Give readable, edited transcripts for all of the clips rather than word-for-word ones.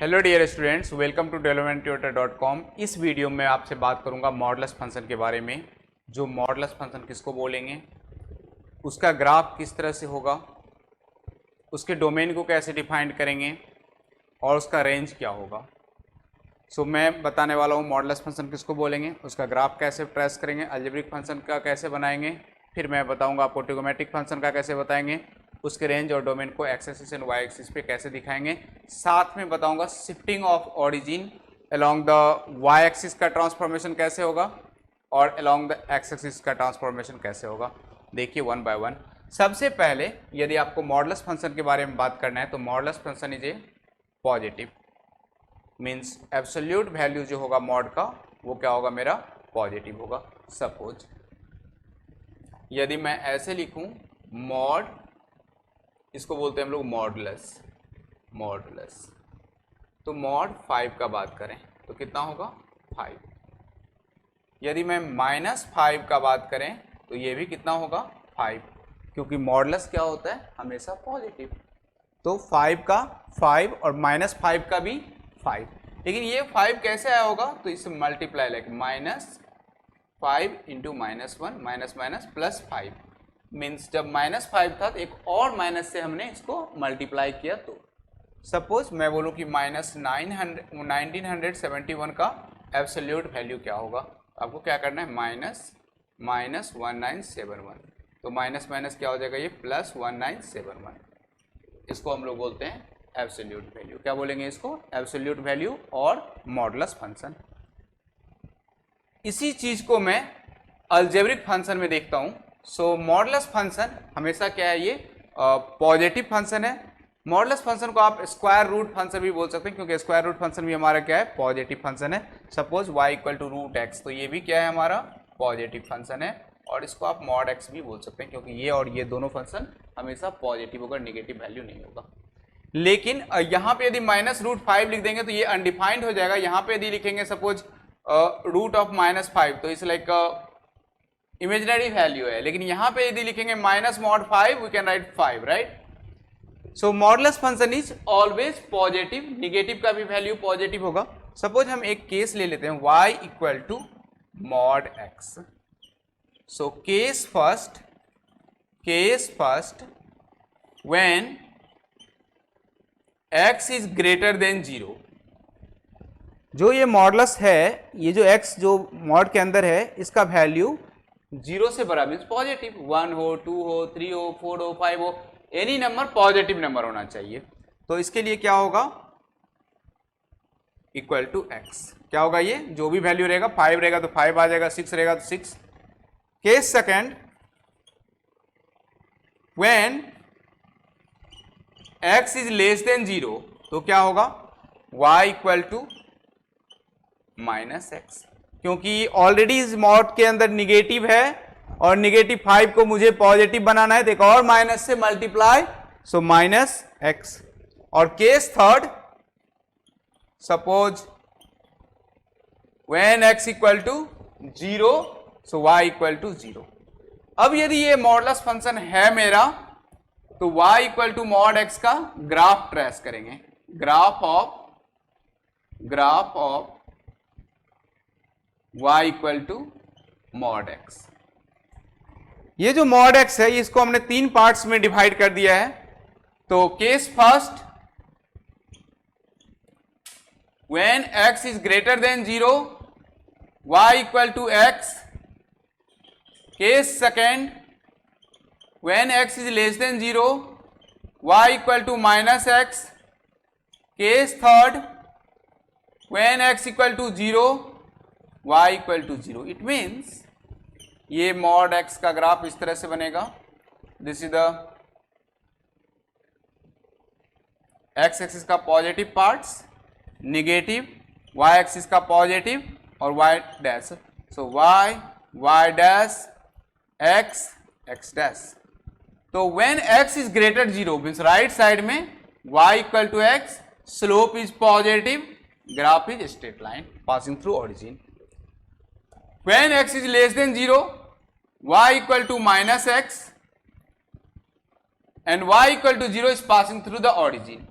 Hello dear students, welcome to developmenttutor.com। इस video में आपसे बात करूंगा मॉडुलस फंक्शन के बारे में। जो मॉडुलस फंक्शन किसको बोलेंगे, उसका ग्राफ किस तरह से होगा, उसके डोमेन को कैसे डिफाइन करेंगे और उसका रेंज क्या होगा। मैं बताने वाला हूँ मॉडुलस फंक्शन किसको बोलेंगे, उसका ग्राफ कैसे ट्रेस करेंगे, अलजेब्रिक फंक्शन का कैसे बनाएंगे, फिर मैं बताऊँगा आपको ट्रिगोनोमेट्रिक फंक्शन का कैसे बताएंगे, उसके रेंज और डोमेन को X axis and Y axis पे कैसे दिखाएंगे। साथ में बताऊंगा shifting of origin along the Y axis का ट्रांसफॉर्मेशन कैसे होगा और अलोंग द एक्स एक्सिस का ट्रांसफॉर्मेशन कैसे होगा। देखिए वन बाय वन। सबसे पहले यदि आपको मॉडुलस फंक्शन के बारे में बात करना है तो modulus function is a positive, means absolute value जो होगा मॉड का वो क्या होगा, मेरा पॉजिटिव होगा। सपोज यदि मैं ऐसे लिखूं मॉड, इसको बोलते हैं हम लोग मॉडुलस। तो मॉड 5 का बात करें तो कितना होगा 5। यदि मैं -5 का बात करें तो ये भी कितना होगा 5, क्योंकि मॉडुलस क्या होता है हमेशा पॉजिटिव। तो 5 का 5 और -5 का भी 5। लेकिन ये 5 कैसे आया होगा, तो इससे multiply like -5 into -1 minus +5 means जब -5 था तो एक और माइनस से हमने इसको मल्टीप्लाई किया। तो सपोज मैं बोलूँ कि -1971 का एब्सोल्यूट वैल्यू क्या होगा, आपको क्या करना है -1971। तो माइनस माइनस क्या हो जाएगा, ये +1971। इसको हम लोग बोलते हैं एब्सोल्यूट वैल्यू। क्या बोलेंगे इसको, एब्सोल्यूट वैल्यू और मॉडुलस फंक्शन। इसी चीज को मैं अलजेब्रिक फंक्शन में देखता हूँ। मॉडुलस फंक्शन हमेशा क्या है, ये पॉजिटिव फंक्शन है। मॉडुलस फंक्शन को आप स्क्वायर रूट फंक्शन भी बोल सकते हैं, क्योंकि स्क्वायर रूट फंक्शन भी हमारा क्या है, पॉजिटिव फंक्शन है। Suppose y equal to √x, तो ये भी क्या है हमारा पॉजिटिव फंक्शन है। और इसको आप मॉड x भी बोल सकते हैं, क्योंकि ये और ये दोनों फंक्शन हमेशा पॉजिटिव होगा, नेगेटिव वैल्यू नहीं होगा। लेकिन यहाँ पे यदि -√5 लिख देंगे तो ये अनडिफाइंड हो जाएगा। यहाँ पे यदि लिखेंगे सपोज √5, तो इस लाइक इमेजिनरी वैल्यू है। लेकिन यहाँ पे यदि लिखेंगे -mod5, we can write 5, right. So modulus function is always positive, negative का भी वैल्यू पॉजिटिव होगा। सपोज हम एक केस ले लेते हैं y equal to mod x। So case first when x is greater than 0। जो ये मॉडुलस है, ये जो x जो मॉड के अंदर है, इसका वैल्यू 0 से बड़ा मीन्स पॉजिटिव, 1 हो, 2 हो, 3 हो, 4 हो, 5 हो, एनी नंबर पॉजिटिव नंबर होना चाहिए। तो इसके लिए क्या होगा, इक्वल टू x। क्या होगा, ये जो भी वैल्यू रहेगा, 5 रहेगा तो 5 आ जाएगा, 6 रहेगा तो 6। Case second when x is less than 0, तो क्या होगा y इक्वल टू -x, क्योंकि ऑलरेडी इस मॉड के अंदर निगेटिव है और -5 को मुझे पॉजिटिव बनाना है, तो एक और माइनस से मल्टीप्लाई, सो -x। और case third, suppose when x equal to 0, so y equal to 0। अब यदि ये मॉडुलस फंक्शन है मेरा, तो y equal to mod x का ग्राफ ट्रेस करेंगे। Graph of y equal to mod x। ये जो mod x है, इसको हमने 3 पार्ट्स में डिवाइड कर दिया है। तो case first when x is greater than 0, y equal to x। Case second when x is less than 0, y equal to -x। Case third when x equal to 0, y equal to 0। It means ये mod x का graph इस तरह से बनेगा। This is the x axis का positive parts, negative, y axis का positive और y dash. So y dash x x dash. तो when x is greater 0 means right side में y equal to x, slope is positive, graph is straight line passing through origin. When x is less than 0, y equal to -x and y equal to 0 is passing through the origin.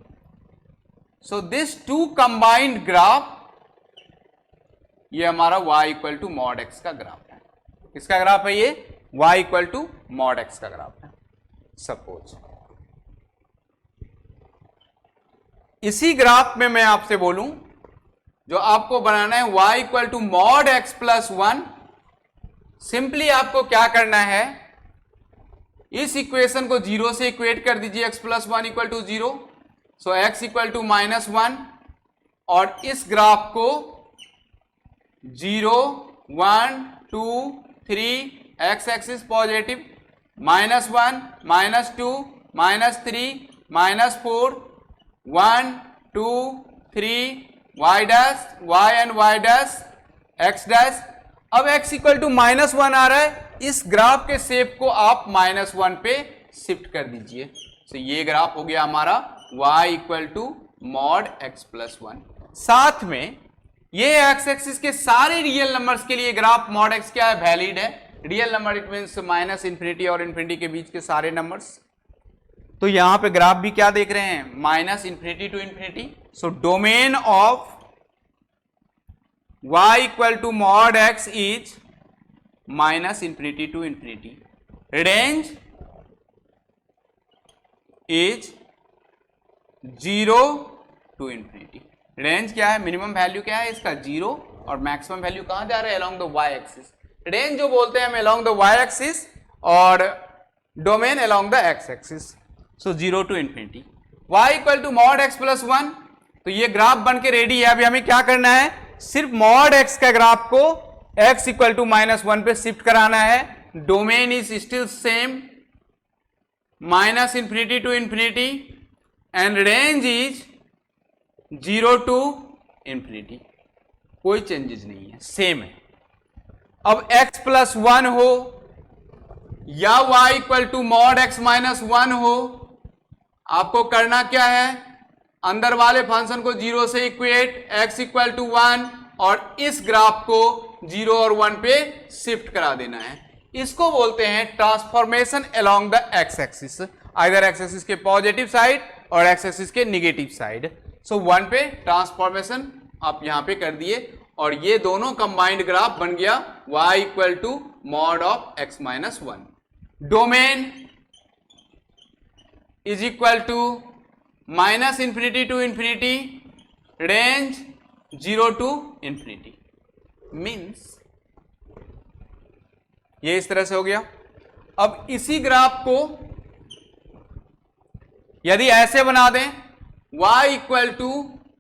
So this two combined graph, ये हमारा y equal to mod x का graph है। किसका graph है ये? y equal to mod x का graph है। Suppose इसी ग्राफ में मैं आपसे बोलूं, जो आपको बनाना है y equal to mod x plus 1, simply आपको क्या करना है, इस इक्वेशन को 0 से इक्वेट कर दीजिए, x plus 1 equal to 0, so x equal to -1, और इस ग्राफ को 0 1 2 3 x axis positive, -1 -2 -3 -4 1 2 3 y dash y and y dash x dash. अब x इक्वल टू -1 आ रहा है, इस ग्राफ के शेप को आप -1 पे शिफ्ट कर दीजिए। तो ये ग्राफ हो गया हमारा y equal to mod x plus 1। साथ में ये x एक्सिस के सारे रियल नंबर्स के लिए ग्राफ मॉड x क्या है? वैलिड है। Real number it means -infinity और इन्फिनिटी के बीच के सारे नंबर्स। तो यहां पे ग्राफ भी क्या देख रहे हैं? -Infinity to infinity. So domain of y equal to mod x is -infinity to infinity. Range is 0 to infinity. Range क्या है? मिनिमम वैल्यू क्या है इसका? 0, और मैक्सिमम वैल्यू कहां जा रहा है? Along the y axis. Range जो बोलते हैं हम अलोंग द y एक्सिस, और domain along the x axis. So 0 to infinity. y equal to mod x plus 1, तो ये ग्राफ बन के रेडी है। अभी हमें क्या करना है? सिर्फ मॉड x का ग्राफ को x इक्वल टू -1 पे शिफ्ट कराना है। Domain is still same, -infinity to infinity, and range is 0 to infinity. कोई चेंजेस नहीं है, सेम है। अब x प्लस 1 हो या y equal to mod x minus 1 हो, आपको करना क्या है? अंदर वाले फंक्शन को 0 से इक्वेट, x इक्वल टू 1, और इस ग्राफ को 0 और 1 पे शिफ्ट करा देना है। इसको बोलते हैं transformation along the x axis, either x axis के पॉजिटिव साइड और x एक्सिस के निगेटिव साइड। सो 1 पे ट्रांसफॉर्मेशन आप यहां पे कर दिए, और ये दोनों कंबाइंड ग्राफ बन गया y equal to mod of x minus 1। Domain is equal to -infinity to infinity, range 0 to infinity. Means ये इस तरह से हो गया। अब इसी ग्राफ को यदि ऐसे बना दें, y equal to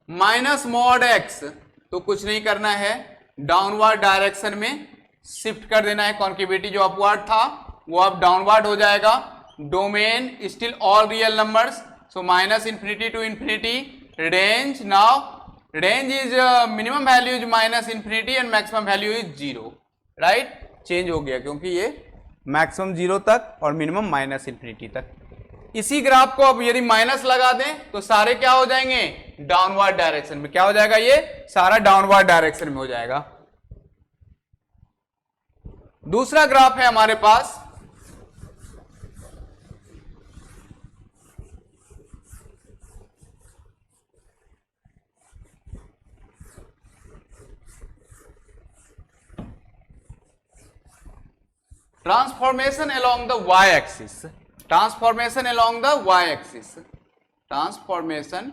minus mod x, तो कुछ नहीं करना है, डाउनवर्ड डायरेक्शन में शिफ्ट कर देना है। कॉन्केविटी जो अपवर्ड था वो अब डाउनवर्ड हो जाएगा। Domain still all real numbers, so -infinity to infinity. Range now, range is minimum value is -infinity and maximum value is 0, right? Change हो गया क्योंकि ये मैक्सिमम 0 तक और मिनिमम -इन्फिनिटी तक। इसी ग्राफ को अब यदि माइनस लगा दें तो सारे क्या हो जाएंगे? डाउनवर्ड डायरेक्शन में। क्या हो जाएगा? ये सारा डाउनवर्ड डायरेक्शन में हो जाएगा। दूसरा ग्राफ है हमारे पास, transformation along the y axis. Transformation along the y axis, transformation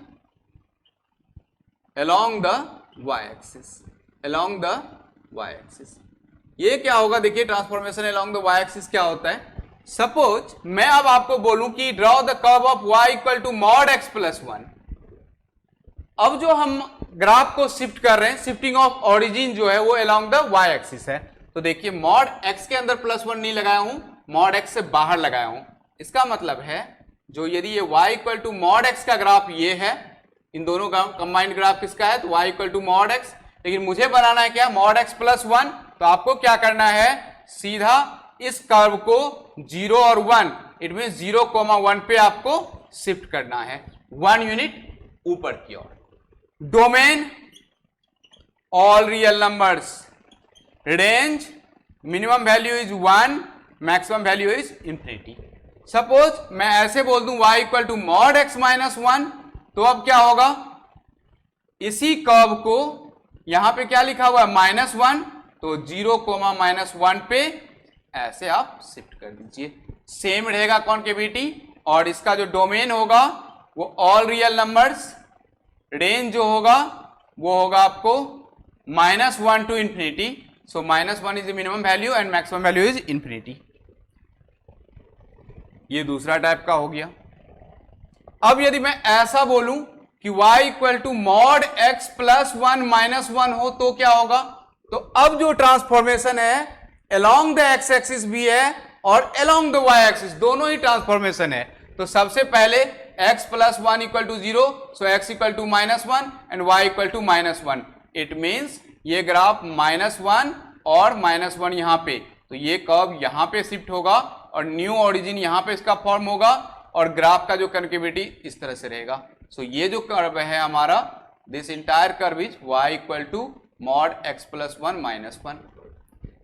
along the y axis, along the y axis. ये क्या होगा? देखिए transformation along the y axis क्या होता है। सपोज मैं अब आपको बोलूं कि draw the curve of y equal to mod x plus 1। अब जो हम ग्राफ को शिफ्ट कर रहे हैं, शिफ्टिंग ऑफ ओरिजिन जो है वो अलोंग द y एक्सिस है। तो देखिए मॉड x के अंदर +1 नहीं लगाया हूं, मॉड x से बाहर लगाया हूं। इसका मतलब है जो यदि ये y equal to mod x का ग्राफ ये है, इन दोनों का कंबाइंड ग्राफ किसका है? तो y equal to mod x। लेकिन मुझे बनाना है क्या? Mod x plus 1। तो आपको क्या करना है? सीधा इस कर्व को 0 और 1, इट मीन 0,1 पे आपको शिफ्ट करना है, 1 यूनिट ऊपर की ओर। Domain all real numbers, range minimum value is 1, maximum value is infinity. Suppose मैं ऐसे बोल दूं y equal to mod x minus 1, तो अब क्या होगा? इसी कर्व को यहां पे क्या लिखा हुआ है -1, तो 0, -1 पे ऐसे आप शिफ्ट कर दीजिए, सेम रहेगा कॉन्केविटी। और इसका जो डोमेन होगा वो ऑल रियल नंबर्स, रेंज जो होगा वो होगा आपको -1 to infinity, so -1 is the minimum value and maximum value is infinity। ये दूसरा टाइप का हो गया। अब यदि मैं ऐसा बोलूं कि y equal to mod x plus 1 minus 1 हो तो क्या होगा, तो अब जो ट्रांसफॉर्मेशन है along the x एक्सिस भी है और along the y एक्सिस, दोनों ही ट्रांसफॉर्मेशन है। तो सबसे पहले x plus 1 equal to 0, so x equal to -1 and y equal to -1। It means ये ग्राफ -1 और -1 यहां पे, तो ये कर्व यहां पे शिफ्ट होगा और न्यू ओरिजिन यहां पे इसका फॉर्म होगा और ग्राफ का जो कनकेविटी इस तरह से रहेगा। सो ये जो कर्व है हमारा, this entire curve is y equal to mod x plus 1 minus 1,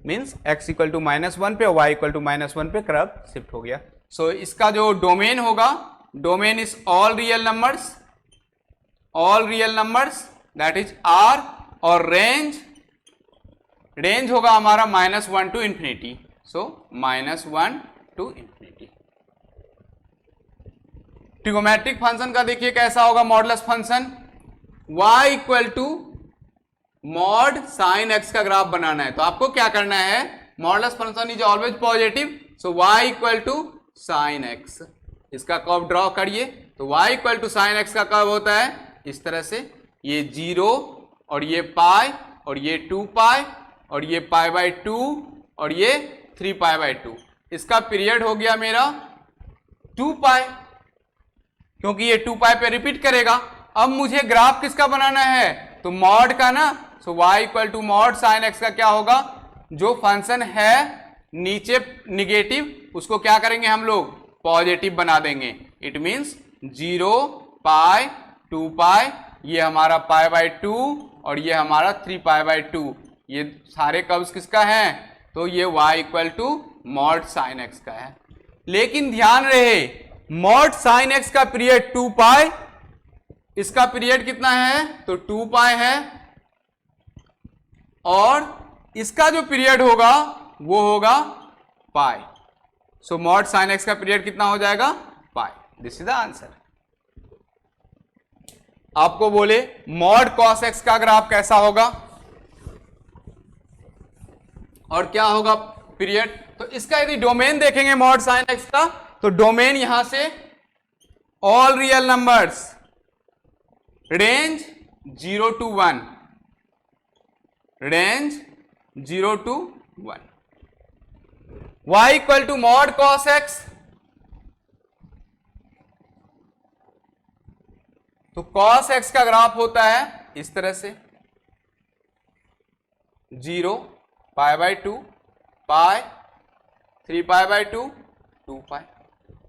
means x equal to -1 पे और y इक्वल टू -1 पे कर्व शिफ्ट हो गया। सो इसका जो डोमेन होगा, domain is all real numbers that is R, और रेंज होगा हमारा -1 to infinity, so -1 to infinity. Trigonometric function का देखिए कैसा होगा modulus function, y equal to mod sine x का ग्राफ बनाना है। तो आपको क्या करना है, modulus function is always positive, so y equal to sine x, इसका कर्व ड्रॉ करिए। तो y equal to sine x का कर्व होता है इस तरह से, ये 0 और ये पाई और ये 2 पाई और ये π/2 और ये 3π/2। इसका पीरियड हो गया मेरा 2 पाई, क्योंकि ये 2 पाई पे रिपीट करेगा। अब मुझे ग्राफ किसका बनाना है, तो मॉड का ना, so y equal to mod sine x का क्या होगा, जो फंक्शन है नीचे निगेटिव उसको क्या करेंगे हम लोग, पॉजिटिव बना देंगे। इट मीन्स 0 पाई 2 पाई, ये हमारा π/2 और ये हमारा 3π/2, ये सारे कर्व्स किसका है, तो ये y equal to mod sine x का है। लेकिन ध्यान रहे, मॉड साइन x का पीरियड 2 पाई, इसका पीरियड कितना है, तो 2 पाई है, और इसका जो पीरियड होगा वो होगा pi. So mod sine x का पीरियड कितना हो जाएगा, pi. This is the answer. आपको बोले मॉड कॉस x का ग्राफ कैसा होगा और क्या होगा पीरियड, तो इसका यदि डोमेन देखेंगे मॉड साइन x का, तो डोमेन यहां से all real numbers, range 0 to 1, range 0 to 1, y equal to mod cos x, तो कॉस x का ग्राफ होता है इस तरह से 0 π/2 पाई 3π/2 2 पाई।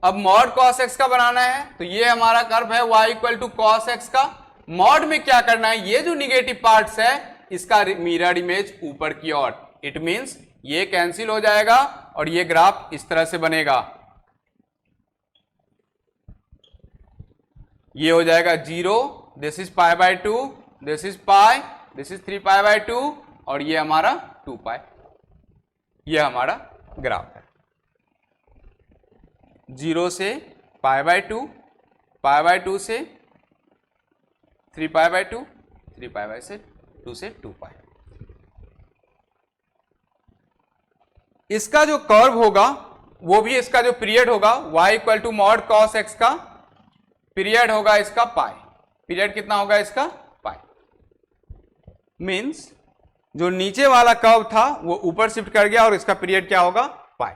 अब मॉड कॉस x का बनाना है, तो ये हमारा कर्व है y equal to cos x का। मॉड में क्या करना है, ये जो निगेटिव पार्ट्स है इसका मिरर इमेज ऊपर की ओर, इट मींस ये कैंसिल हो जाएगा और ये ग्राफ इस तरह से बनेगा, ये हो जाएगा 0, this is π/2, this is pi, this is 3π/2 और ये हमारा 2 पाई। ये हमारा ग्राफ है 0 से π/2, π/2 से 3π/2, 3π/2 से 2 पाई। इसका जो कर्व होगा वो भी, इसका जो पीरियड होगा y equal to mod cos x का पीरियड होगा इसका पाई। पीरियड कितना होगा इसका, पाई। मींस जो नीचे वाला कर्व था वो ऊपर शिफ्ट कर गया और इसका पीरियड क्या होगा, pi.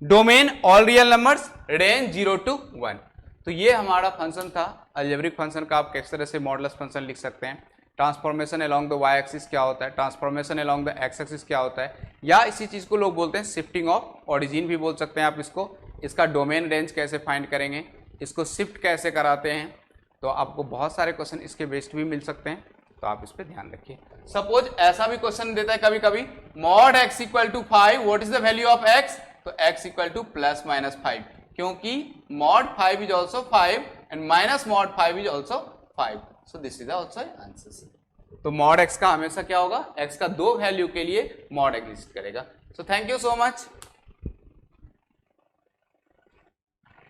Domain all real numbers, range 0 to 1। तो ये हमारा फंक्शन था अलजेब्रिक फंक्शन का। आप किस तरह से मॉडुलस फंक्शन लिख सकते हैं, transformation along the y axis क्या होता है, transformation along the x axis क्या होता है, या इसी चीज को लोग बोलते हैं शिफ्टिंग ऑफ ओरिजिन भी बोल सकते हैं आप इसको। इसका डोमेन रेंज कैसे फाइंड करेंगे, इसको शिफ्ट कैसे कराते हैं, तो आपको बहुत सारे क्वेश्चन इसके बेस्ड भी मिल सकते हैं, तो आप इस पर ध्यान रखिए। सपोज ऐसा भी क्वेश्चन देता है कभी कभी, mod x equal to 5, what is the value of x, तो x इक्वल टू +-5, क्योंकि mod 5 is also 5 and minus mod 5 is also 5, so this is also answer. तो मॉड x का हमेशा क्या होगा, x का 2 वैल्यू के लिए मॉड एग्जिस्ट करेगा। So thank you so much.